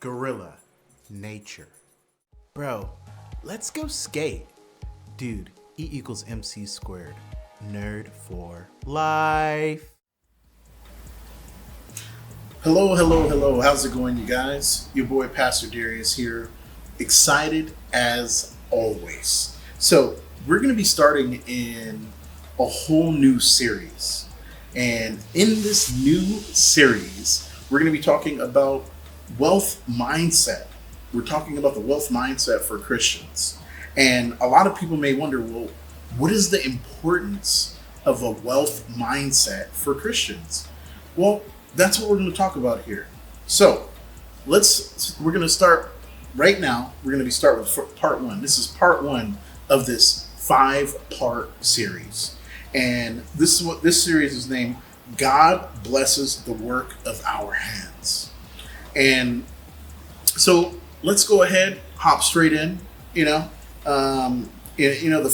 gorilla, nature. Bro, let's go skate. Dude, E equals MC squared. Nerd for life. Hello. How's it going, you guys? Your boy Pastor Darius here. Excited as always. So, we're going to be starting in a whole new series. And in this new series, we're going to be talking about wealth mindset. We're talking about the wealth mindset for Christians. And a lot of people may wonder, well, what is the importance of a wealth mindset for Christians? Well, that's what we're going to talk about here. So, we're going to start right now. We're going to start with part one. This is part one of this 5-part series. And this is what this series is named, God Blesses the Work of Our Hands. And so let's go ahead, hop straight in, the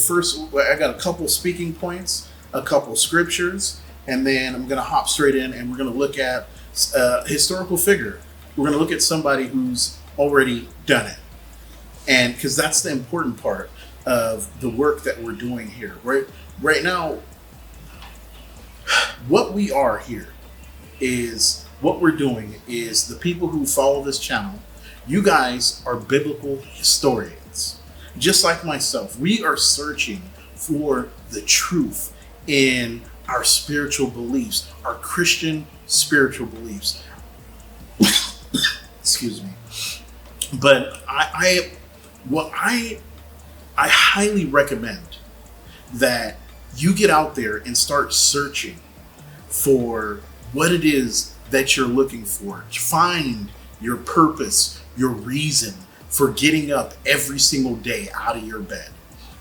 first, I got a couple speaking points, a couple scriptures, and then I'm going to hop straight in and we're going to look at a historical figure. We're going to look at somebody who's already done it. And because that's the important part of the work that we're doing here. Right now, what we are here is, what we're doing is, the people who follow this channel, you guys are biblical historians. Just like myself, we are searching for the truth in our spiritual beliefs, our Christian spiritual beliefs. Excuse me. But I highly recommend that you get out there and start searching for what it is that you're looking for. Find your purpose, your reason for getting up every single day out of your bed.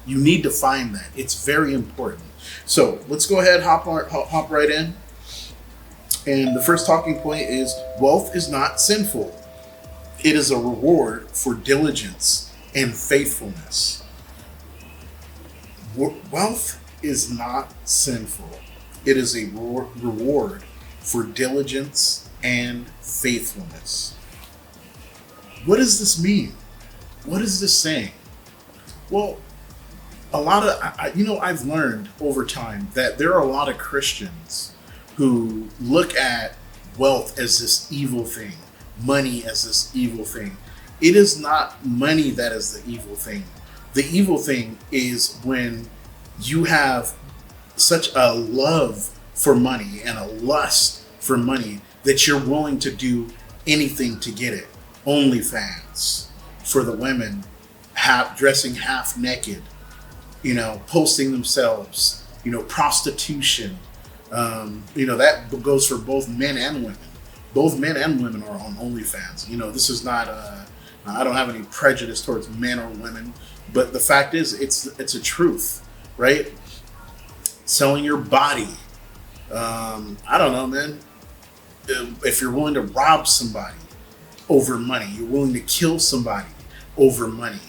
You need to find that. It's very important. So let's go ahead, hop right in. And the first talking point is, wealth is not sinful. It is a reward for diligence and faithfulness. Wealth is not sinful. It is a reward for diligence and faithfulness. What does this mean? What is this saying? Well, I've learned over time that there are a lot of Christians who look at wealth as this evil thing, money as this evil thing. It is not money that is the evil thing. The evil thing is when you have such a love for money and a lust for money that you're willing to do anything to get it. OnlyFans for the women, dressing half naked, posting themselves, prostitution. That goes for both men and women. Both men and women are on OnlyFans. This is not I don't have any prejudice towards men or women, but the fact is, it's a truth, right? Selling your body. I don't know, man. If you're willing to rob somebody over money, you're willing to kill somebody over money.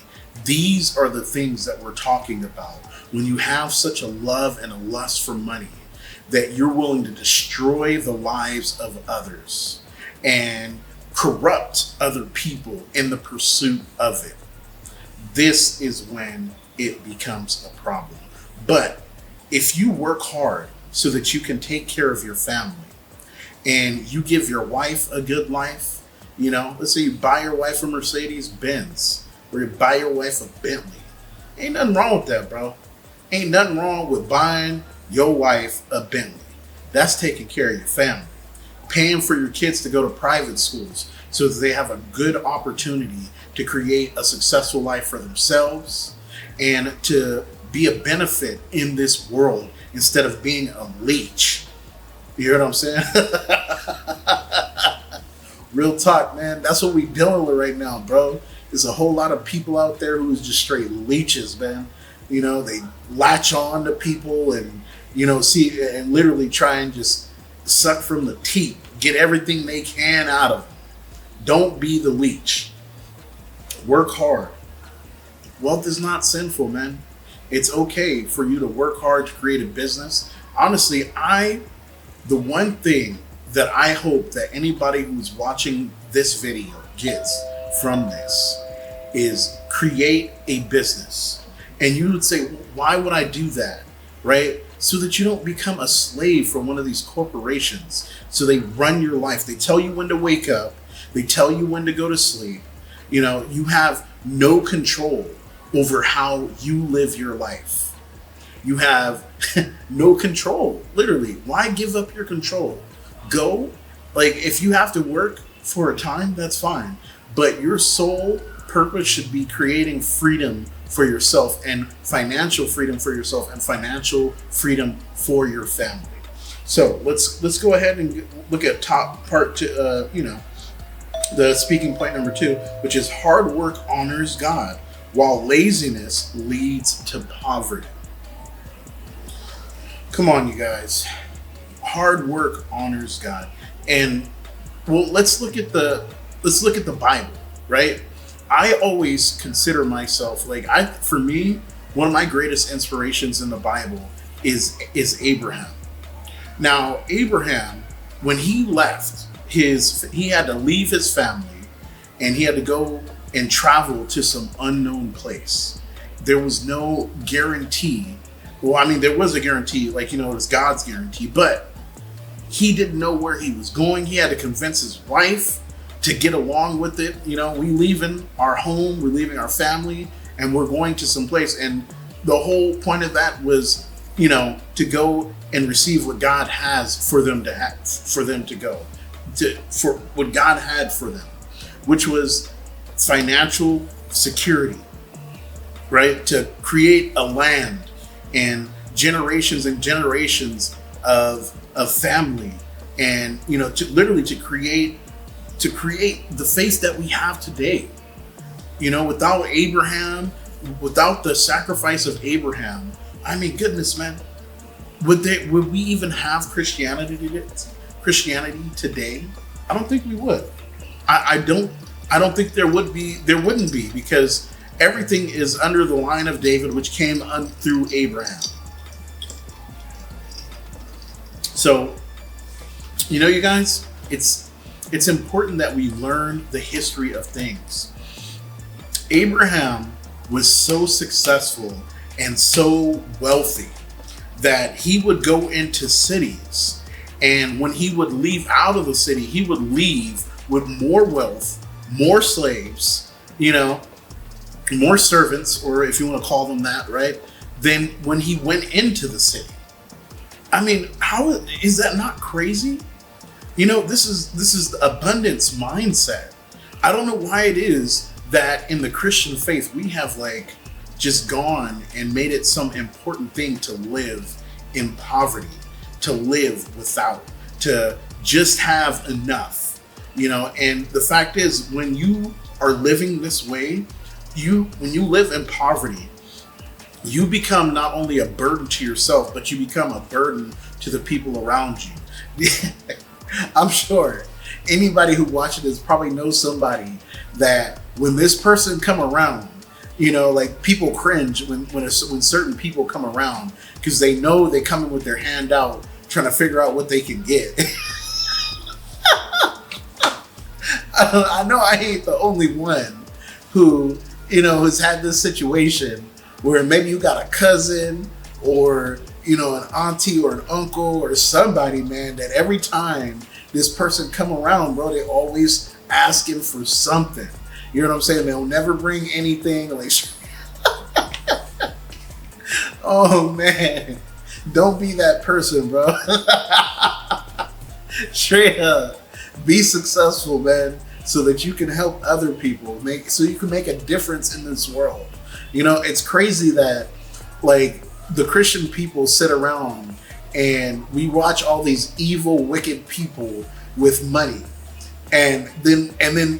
These are the things that we're talking about. When you have such a love and a lust for money that you're willing to destroy the lives of others and corrupt other people in the pursuit of it. This is when it becomes a problem. But if you work hard so that you can take care of your family and you give your wife a good life, let's say you buy your wife a Mercedes Benz or you buy your wife a Bentley. Ain't nothing wrong with that, bro. Ain't nothing wrong with buying your wife a Bentley. That's taking care of your family. Paying for your kids to go to private schools so that they have a good opportunity to create a successful life for themselves and to be a benefit in this world instead of being a leech. You hear what I'm saying? Real talk, man. That's what we dealing with right now, bro. There's a whole lot of people out there who is just straight leeches, man. They latch on to people and, and literally try and just suck from the teat, get everything they can out of them. Don't be the leech. Work hard. Wealth is not sinful, man. It's okay for you to work hard to create a business. Honestly, the one thing that I hope that anybody who's watching this video gets from this is create a business. And you would say, why would I do that? Right? So that you don't become a slave for one of these corporations. So they run your life. They tell you when to wake up. They tell you when to go to sleep. You know, you have no control over how you live your life. You have no control, literally. Why give up your control? Go, like, if you have to work for a time, that's fine. But your sole purpose should be creating freedom for yourself and financial freedom for yourself and financial freedom for your family. So let's go ahead and look at top part to, the speaking point number 2, which is hard work honors God, while laziness leads to poverty. Come on, you guys. Hard work honors God. And well, let's look at the Bible, right? I always consider myself for me, one of my greatest inspirations in the Bible is Abraham. Now, Abraham, when he left he had to leave his family and he had to go and travel to some unknown place. There was no guarantee. Well, I mean, there was a guarantee, it was God's guarantee, but he didn't know where he was going. He had to convince his wife to get along with it. We leaving our home, we're leaving our family, and we're going to some place. And the whole point of that was, to go and receive what God has for them to go, for what God had for them, which was financial security, right? To create a land and generations of family, and to create the faith that we have today. Without Abraham, without the sacrifice of Abraham, I mean, goodness, man, would we even have Christianity today? I don't think we would. I don't think there wouldn't be, because everything is under the line of David, which came through Abraham. So, you guys, it's important that we learn the history of things. Abraham was so successful and so wealthy that he would go into cities, and when he would leave out of the city, he would leave with more wealth, more slaves, more servants, or if you want to call them that, right, than when he went into the city. I mean, how is that not crazy? This is the abundance mindset. I don't know why it is that in the Christian faith we have just gone and made it some important thing to live in poverty, to live without, to just have enough, and the fact is, when you are living this way, when you live in poverty, you become not only a burden to yourself, but you become a burden to the people around you. I'm sure anybody who watches this probably knows somebody that when this person come around, people cringe when certain people come around, because they know they come in with their hand out trying to figure out what they can get. I know I ain't the only one who, has had this situation where maybe you got a cousin or, an auntie or an uncle or somebody, man, that every time this person come around, bro, they always asking for something. You know what I'm saying? They'll never bring anything. Oh, man. Don't be that person, bro. Straight up. Be successful, man, so that you can help other people, so you can make a difference in this world. It's crazy that, the Christian people sit around and we watch all these evil, wicked people with money. And then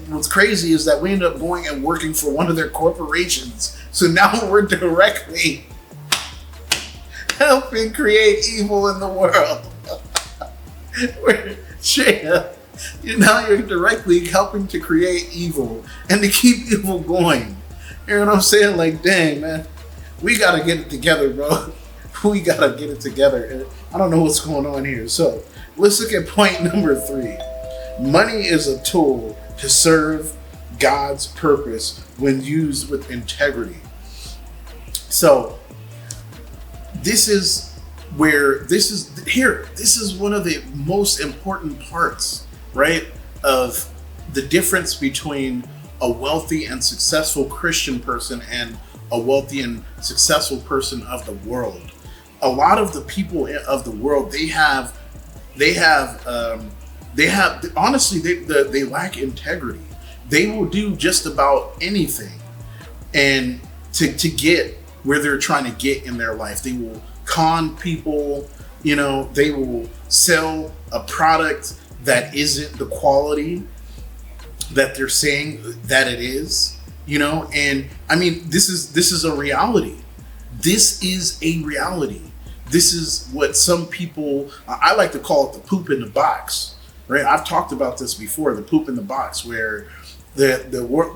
what's crazy is that we end up going and working for one of their corporations. So now we're directly helping create evil in the world. You're directly helping to create evil and to keep evil going. You know what I'm saying? Dang, man, we gotta get it together, bro. We gotta get it together. And I don't know what's going on here. So let's look at point number 3. Money is a tool to serve God's purpose when used with integrity. So this is this is one of the most important parts, right, of the difference between a wealthy and successful Christian person and a wealthy and successful person of the world. A lot of the people of the world, they honestly, they lack integrity. They will do just about anything and to get where they're trying to get in their life. They will con people, they will sell a product that isn't the quality that they're saying that it is, and I mean, this is a reality. This is a reality. This is what some people, I like to call it the poop in the box, right? I've talked about this before, the poop in the box, where the work,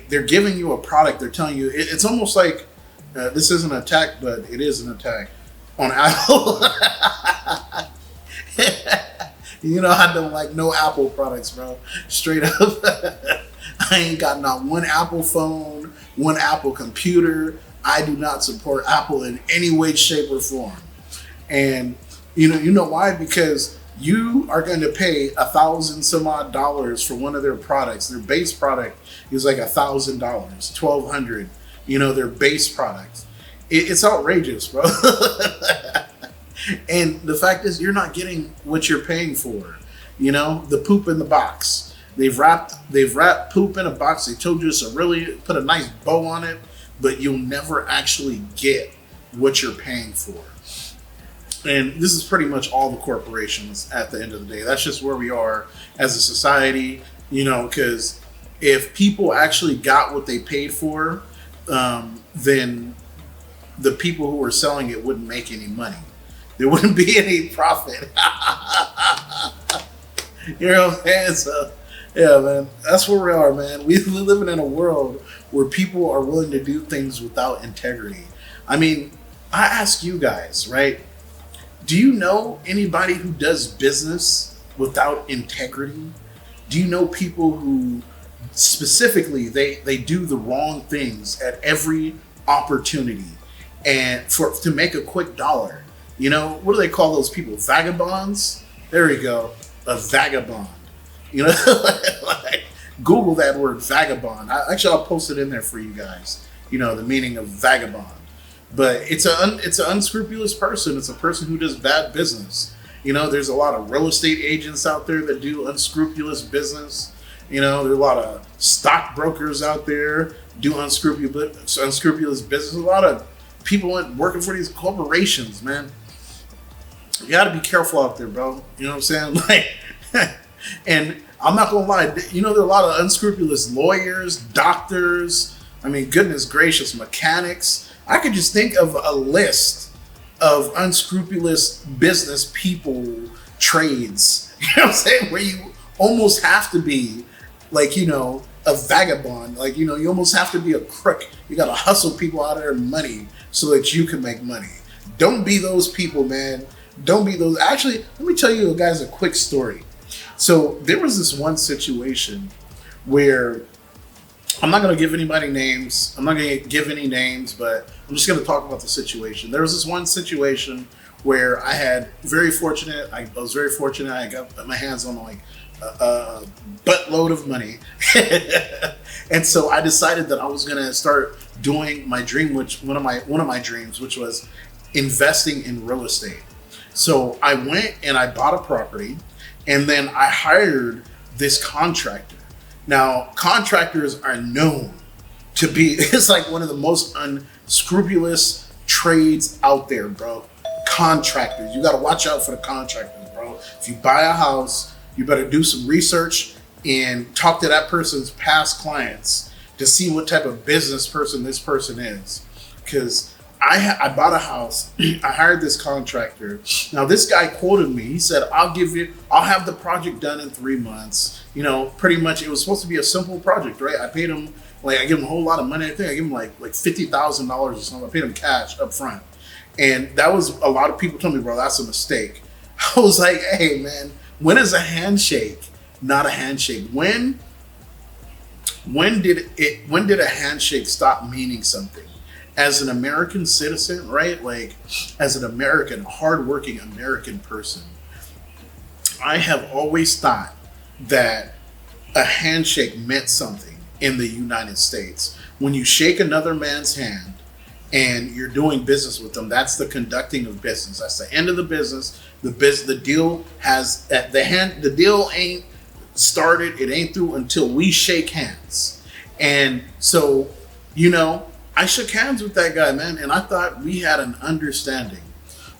they're giving you a product. They're telling you, it's almost like, this isn't an attack, but it is an attack on Apple. I don't like no Apple products, bro. Straight up. I ain't got not one Apple phone, one Apple computer. I do not support Apple in any way, shape, or form. And you know why? Because you are going to pay $1,000 some odd for one of their products. Their base product is like $1,000, $1,200. Their base product. It's outrageous, bro. And the fact is, you're not getting what you're paying for. The poop in the box. They've wrapped poop in a box. They told you to really put a nice bow on it, but you'll never actually get what you're paying for. And this is pretty much all the corporations at the end of the day. That's just where we are as a society, because if people actually got what they paid for, then the people who were selling it wouldn't make any money. There wouldn't be any profit. You know what I'm saying? So, yeah, man, that's where we are, man. We're living in a world where people are willing to do things without integrity. I mean, I ask you guys, right? Do you know anybody who does business without integrity? Do you know people who specifically they do the wrong things at every opportunity and to make a quick dollar? What do they call those people? Vagabonds? There we go. A vagabond. Like, Google that word, vagabond. I'll post it in there for you guys. The meaning of vagabond. But it's an unscrupulous person. It's a person who does bad business. There's a lot of real estate agents out there that do unscrupulous business. There's a lot of stockbrokers out there do unscrupulous business. A lot of people working for these corporations, man. You got to be careful out there, bro. You know what I'm saying? And I'm not gonna lie. There are a lot of unscrupulous lawyers, doctors. I mean, goodness gracious, mechanics. I could just think of a list of unscrupulous business people, trades. You know what I'm saying? Where you almost have to be a vagabond. You almost have to be a crook. You got to hustle people out of their money so that you can make money. Don't be those people, man. Don't be those. Actually, let me tell you guys a quick story. So there was this one situation where I'm not going to give anybody names. I'm not going to give any names, but I'm just going to talk about the situation. There was this one situation where I was very fortunate. I got my hands on a buttload of money. And so I decided that I was going to start doing my dream, which one of my dreams, which was investing in real estate. So I went and I bought a property, and then I hired this contractor. Now, contractors are known to be, it's like one of the most unscrupulous trades out there, bro. Contractors. You got to watch out for the contractors, bro. If you buy a house, you better do some research and talk to that person's past clients to see what type of business person this person is. Because I bought a house. I hired this contractor. Now, this guy quoted me. He said, I'll have the project done in 3 months. Pretty much it was supposed to be a simple project, right? I paid him, I give him a whole lot of money. I think I give him like $50,000 or something. I paid him cash up front. And that was, a lot of people told me, bro, that's a mistake. I was like, hey, man, when is a handshake not a handshake? When when did a handshake stop meaning something? As an American citizen, right? Like, as an American, hardworking American person, I have always thought that a handshake meant something in the United States. When you shake another man's hand and you're doing business with them, that's the conducting of business. That's the end of the business. The deal has the deal ain't started. It ain't through until we shake hands. And so, I shook hands with that guy, man, and I thought we had an understanding.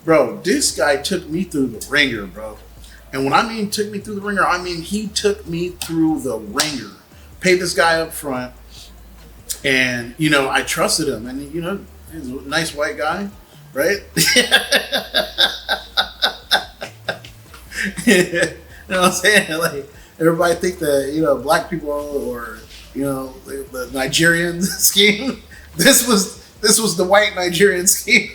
Bro, this guy took me through the ringer, bro. And when I mean took me through the ringer, I mean he took me through the ringer. Paid this guy up front, and I trusted him, and he's a nice white guy, right? You know what I'm saying? Like, everybody think that black people or the Nigerian scheme. This was the white Nigerian scheme.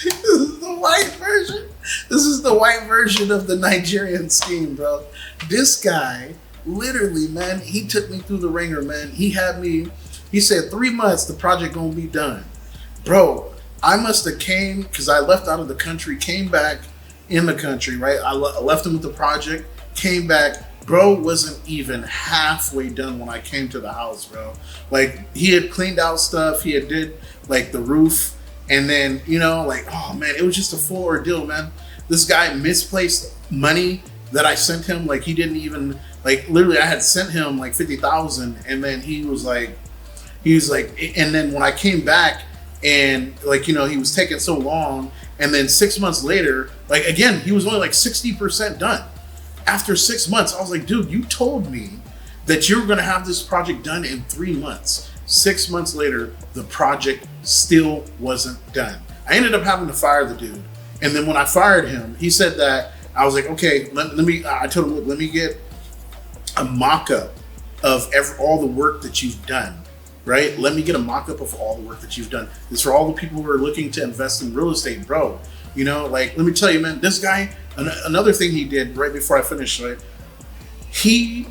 This is the white version. This is the white version of the Nigerian scheme, bro. This guy, literally, man, he took me through the ringer, man. He said 3 months, the project gonna be done. Bro, I must have came, because I left out of the country, came back in the country, right? I left him with the project, came back. Bro wasn't even halfway done when I came to the house, bro. Like, he had cleaned out stuff. He had did, like, the roof. And then, oh, man, it was just a full ordeal, man. This guy misplaced money that I sent him. Like, he didn't even, like, literally, I had sent him, like, 50,000. And then he was like, and then when I came back and, like, he was taking so long. And then 6 months later, like, again, he was only, like, 60% done. After 6 months, I was like, dude, you told me that you were going to have this project done in 3 months. 6 months later, the project still wasn't done. I ended up having to fire the dude. And then when I fired him, he said that, I was like, okay, I told him, look, let me get a mock-up of all the work that you've done, right? Let me get a mock-up of all the work that you've done. It's for all the people who are looking to invest in real estate, bro. Let me tell you, man, this guy, another thing he did right before I finished, right? He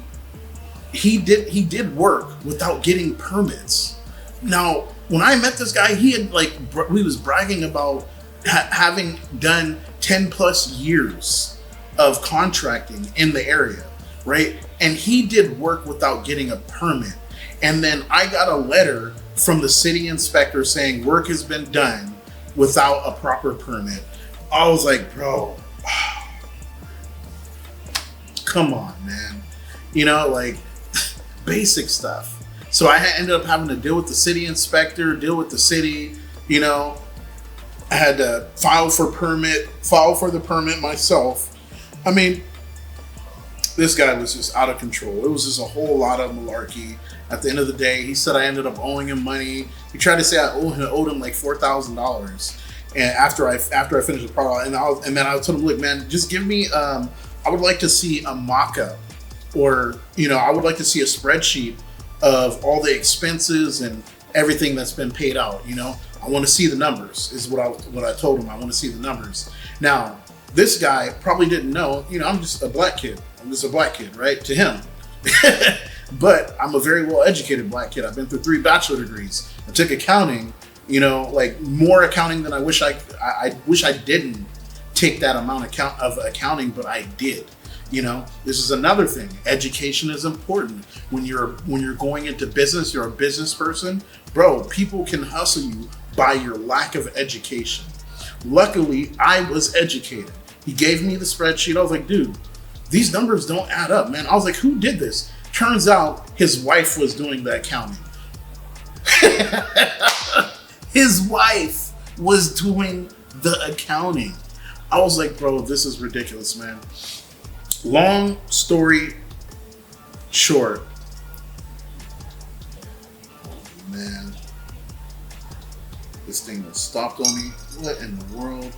did work without getting permits. Now, when I met this guy, he had we was bragging about having done 10 plus years of contracting in the area, right? And he did work without getting a permit. And then I got a letter from the city inspector saying work has been done without a proper permit. I was like, bro, come on, man. Basic stuff. So I ended up having to deal with the city inspector, deal with the city, I had to file for the permit myself. I mean, this guy was just out of control. It was just a whole lot of malarkey. At the end of the day, he said I ended up owing him money. He tried to say I owed him like $4,000. And after I finished the product, and then I told him, look, man, just give me. I would like to see a mock-up, or I would like to see a spreadsheet of all the expenses and everything that's been paid out. I want to see the numbers. Is what I told him. I want to see the numbers. Now, this guy probably didn't know. I'm just a black kid. I'm just a black kid, right? To him. But I'm a very well-educated black kid. I've been through 3 bachelor degrees. I took accounting. More accounting than I wish I wish I didn't take that amount of accounting, but I did. This is another thing. Education is important. When you're going into business, you're a business person, bro, people can hustle you by your lack of education. Luckily, I was educated. He gave me the spreadsheet. I was like, dude, these numbers don't add up, man. I was like, who did this? Turns out his wife was doing the accounting. His wife was doing the accounting. I was like, bro, this is ridiculous, man. Long story short. Oh, man. This thing was stopped on me. What in the world?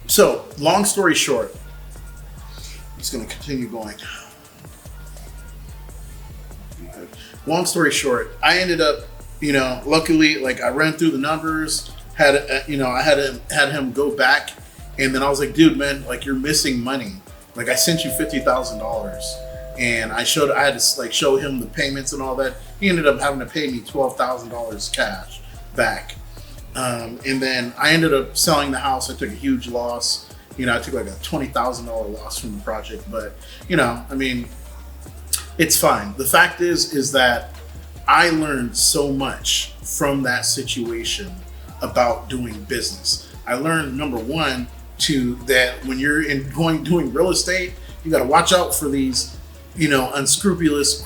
So, long story short. I'm just going to continue going. Long story short, I ended up, luckily, I ran through the numbers, I had him go back And then I was like, dude, man, like you're missing money. Like I sent you $50,000, and I had to like show him the payments and all that. He ended up having to pay me $12,000 cash back. And then I ended up selling the house. I took a huge loss. I took like a $20,000 loss from the project, but I mean, it's fine. The fact is that I learned so much from that situation about doing business. I learned, number one, that when you're doing real estate, you got to watch out for these, unscrupulous,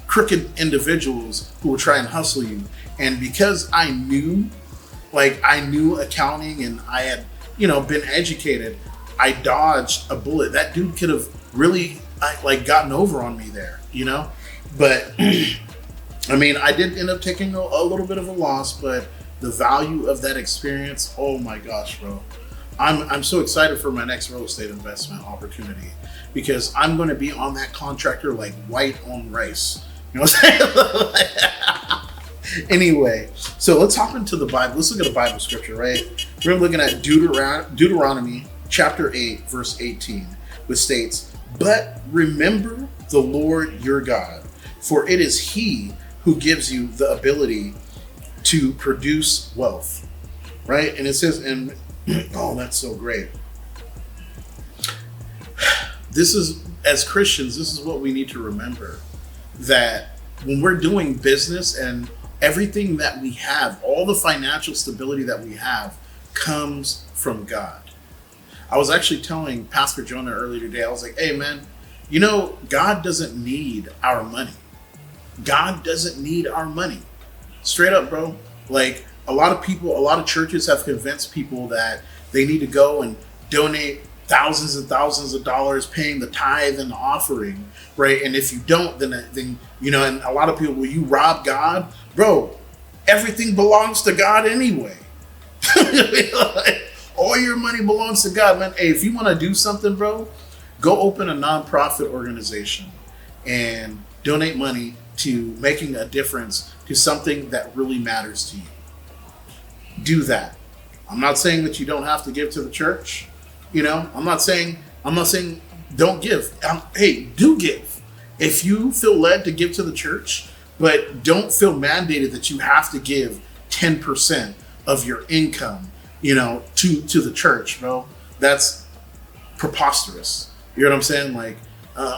crooked individuals who will try and hustle you. And because I knew accounting and I had, been educated, I dodged a bullet. That dude could have really gotten over on me there, But I mean, I did end up taking a little bit of a loss, but the value of that experience, oh my gosh, bro. I'm so excited for my next real estate investment opportunity because I'm going to be on that contractor like white on rice. You know what I'm saying? Anyway, so let's hop into the Bible. Let's look at a Bible scripture, right? We're looking at Deuteronomy chapter 8, verse 18, which states, "But remember the Lord your God, for it is He who gives you the ability to produce wealth." Right? And it says, and oh, that's so great. This is, as Christians, this is what we need to remember, that when we're doing business and everything that we have, all the financial stability that we have comes from God. I was actually telling Pastor Jonah earlier today, I was like, hey man, God doesn't need our money. God doesn't need our money. Straight up, bro. Like a lot of churches have convinced people that they need to go and donate thousands and thousands of dollars, paying the tithe and the offering, right? And if you don't, then and a lot of people, will you rob God? Bro, everything belongs to God anyway. All your money belongs to God, man. Hey, if you want to do something, bro, go open a nonprofit organization and donate money to making a difference to something that really matters to you. Do that. I'm not saying that you don't have to give to the church. I'm not saying don't give. Hey, do give. If you feel led to give to the church, but don't feel mandated that you have to give 10% of your income, to the church, bro. That's preposterous. You know what I'm saying? Like,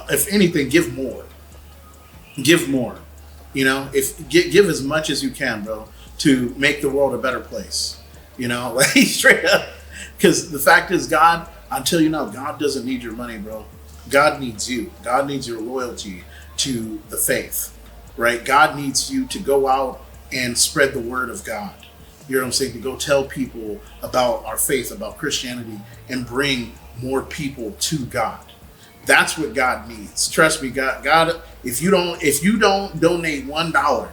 if anything, give more. Give more. Give as much as you can, bro, to make the world a better place. Like straight up. Because the fact is, God, until God doesn't need your money, bro. God needs you. God needs your loyalty to the faith, right? God needs you to go out and spread the word of God. You know what I'm saying? To go tell people about our faith, about Christianity, and bring more people to God. That's what God needs. Trust me, God, if you don't donate $1,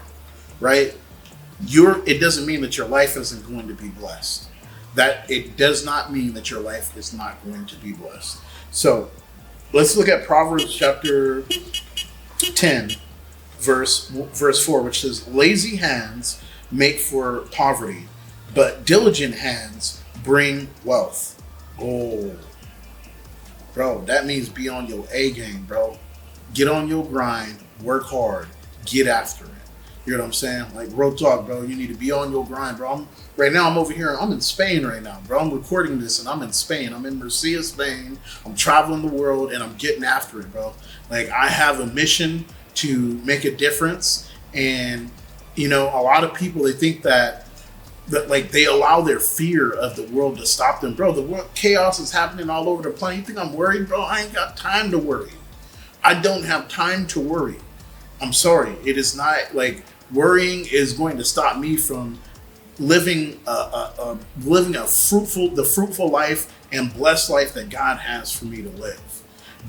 right? It doesn't mean that your life isn't going to be blessed. That it does not mean that your life is not going to be blessed. So let's look at Proverbs chapter 10, verse 4, which says, "Lazy hands make for poverty, but diligent hands bring wealth." Oh, bro, that means be on your A game, bro. Get on your grind, work hard, get after it. You know what I'm saying? Like, real talk, bro. You need to be on your grind, bro. Right now, I'm over here. I'm in Spain right now, bro. I'm recording this, and I'm in Spain. I'm in Murcia, Spain. I'm traveling the world, and I'm getting after it, bro. Like, I have a mission to make a difference. And, a lot of people, they think that they allow their fear of the world to stop them. Bro, the world chaos is happening all over the planet. You think I'm worried, bro? I ain't got time to worry. I don't have time to worry. I'm sorry. It is not like worrying is going to stop me from living the fruitful life and blessed life that God has for me to live.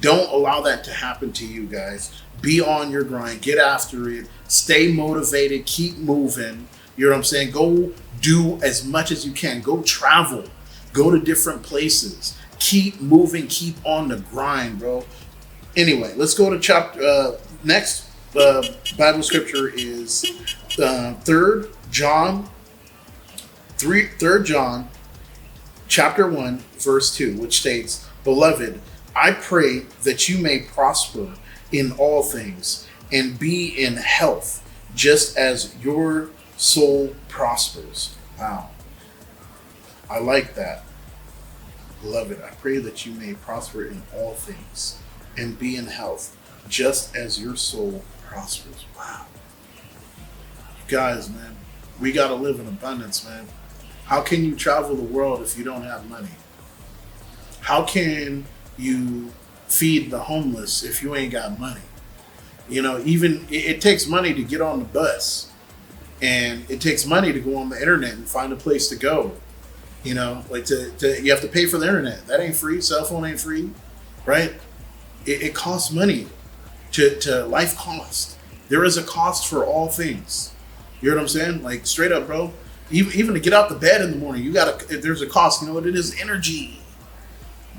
Don't allow that to happen to you guys. Be on your grind. Get after it. Stay motivated. Keep moving. You know what I'm saying? Go do as much as you can. Go travel. Go to different places. Keep moving. Keep on the grind, bro. Anyway, let's go to chapter next. Bible scripture is 3 John chapter 1, verse 2, which states, "Beloved, I pray that you may prosper in all things and be in health, just as your soul prospers." Wow. I like that. Beloved, I pray that you may prosper in all things and be in health, just as your soul prospers. Wow. You guys, man, we got to live in abundance, man. How can you travel the world if you don't have money? How can you feed the homeless if you ain't got money? You know, even it takes money to get on the bus, and it takes money to go on the internet and find a place to go. You know, like you have to pay for the internet. That ain't free. Cell phone ain't free, right? It costs money to life cost. There is a cost for all things. You know what I'm saying? Like, straight up, bro. Even to get out the bed in the morning, there's a cost. You know what it is? Energy.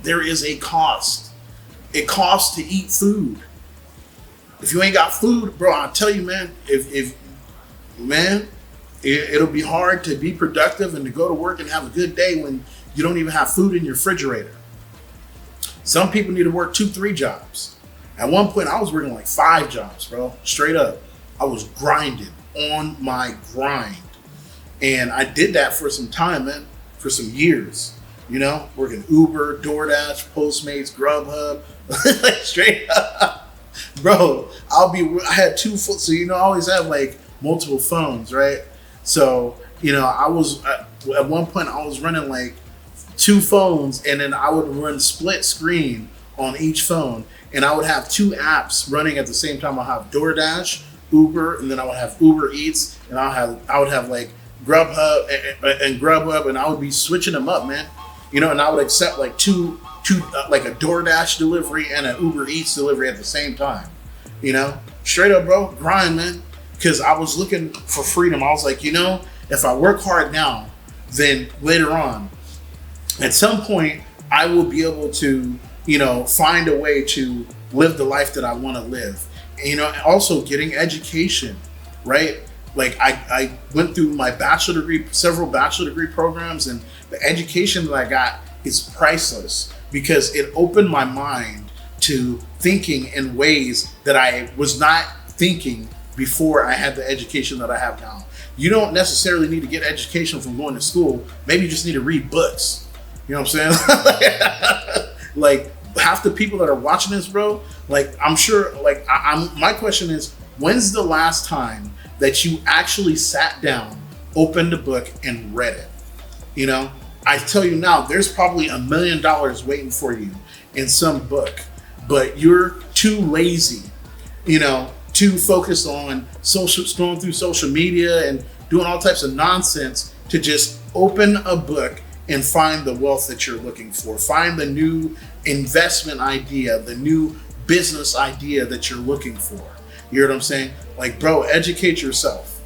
There is a cost. It costs to eat food. If you ain't got food, bro, I'll tell you, man, it'll be hard to be productive and to go to work and have a good day when you don't even have food in your refrigerator. Some people need to work 2-3 jobs. At one point, I was working like 5 jobs, bro. Straight up. I was grinding on my grind. And I did that for some time, man, for some years. You know, working Uber, DoorDash, Postmates, Grubhub, like straight up. Bro, I had 2 phones, so I always have like multiple phones, right? So, I was, at one point I was running like 2 phones, and then I would run split screen on each phone, and I would have 2 apps running at the same time. I'll have DoorDash, Uber, and then I would have Uber Eats, and I would have like Grubhub and Grubhub, and I would be switching them up, man. And I would accept like two like a DoorDash delivery and an Uber Eats delivery at the same time. Straight up, bro, grind, man. Because I was looking for freedom. I was like, if I work hard now, then later on, at some point, I will be able to, find a way to live the life that I want to live. And, also getting education, right? Like I went through my bachelor degree, several bachelor degree programs, and the education that I got is priceless because it opened my mind to thinking in ways that I was not thinking before I had the education that I have now. You don't necessarily need to get education from going to school. Maybe you just need to read books. You know what I'm saying? Like half the people that are watching this, bro, like I'm sure, like my question is, when's the last time that you actually sat down, opened a book, and read it? I tell you now, there's probably $1 million waiting for you in some book, but you're too lazy, too focused on scrolling through social media and doing all types of nonsense to just open a book and find the wealth that you're looking for. Find the new investment idea, the new business idea that you're looking for. You know what I'm saying? Like, bro, educate yourself.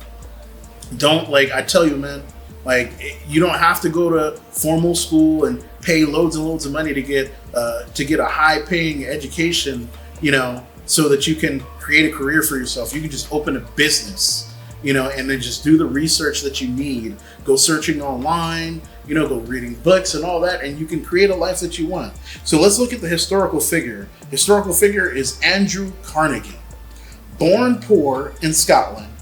Don't, like, I tell you, man, like, you don't have to go to formal school and pay loads and loads of money to get a high paying education, so that you can create a career for yourself. You can just open a business, and then just do the research that you need. Go searching online, go reading books and all that, and you can create a life that you want. So let's look at the historical figure. Historical figure is Andrew Carnegie. Born poor in Scotland,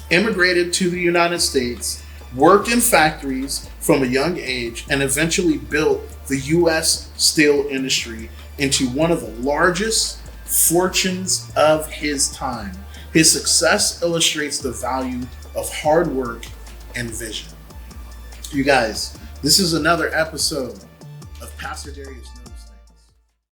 immigrated to the United States, worked in factories from a young age, and eventually built the U.S. steel industry into one of the largest fortunes of his time. His success illustrates the value of hard work and vision. You guys, this is another episode of Pastor Darius.